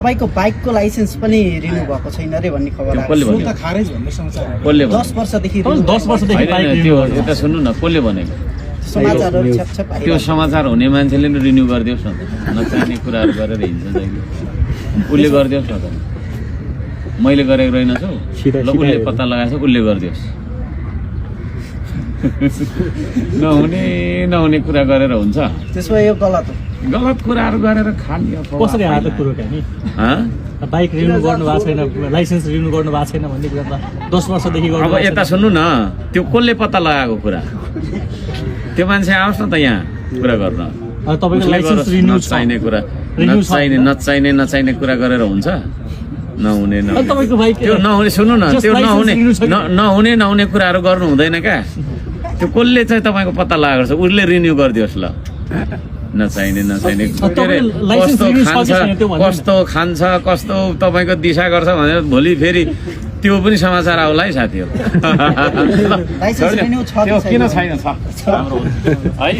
तपाईको बाइकको लाइसेन्स पनि रिन्यू भएको छैन रे भन्ने खबर आयो। कसले सुन भन्यो? त खारेज भन्ने समाचार आयो। कसले 10 वर्षदेखि 10 वर्षदेखि बाइक होइन, त्यो यता सुन्नु न, कसले भनेको? समाचारहरु छपछप त्यो आइरहेको छ। समाचार हुने मान्छेले नि रिन्यू गरिदियोस् न त। नचाहिने कुराहरू गरेर हिँड्छ जहिले। उसले गरिदियोस् न त। मैले गरेको रहेनछु, ल उसले पत्ता लगाएछ, उसले गरिदियोस्। नहुने कुरा गरेर हुन्छ। त्यसो भए यो गलत हो। गलत कुराहरू गरेर खाली अफवाह कसरी आयो त फैलायो। कुरो नि हँ? बाइक रिन्यू गर्नु भएको छैन, लाइसेन्स रिन्यू गर्नु भएको छैन भन्ने कुरा त 10 वर्षदेखि गर्नु अब यता सुन्नु न, त्यो कसले पत्ता लगाएको कुरा? त्यो मान्छे आओस् न त यहाँ कुरा गर्न। तपाईको उसले लाइसेन्स गरोस्, रिन्यू छ। नचाहिने कुरा, रिन्यू छ। नचाहिने कुरा गरेर हुन्छ? नहुने अनि तपाईको बाइक त्यो नहुने, सुन्नु न, Just त्यो license रिन्यू छ कि? नहुने कुराहरू गर्नु हुँदैन क्या। त्यो कसले चाहिँ तपाईँको पत्ता लगाएको छ, उसले रिन्यू गरिदियोस् ल। नचाहिने के अरे, लाइसेन्स कस्तो रिन्यू छ कि खान्छ, छैन त्यो भन्नु न। कस्तो खान्छ, कस्तो तपाईँको दिशा गर्छ भनेर भोलि फेरि त्यो पनि समाचार आउला है साथीहरू। लाइसेन्स रिन्यू छ कि त्यो किन छैन? छैन? छ। राम्रो हो। है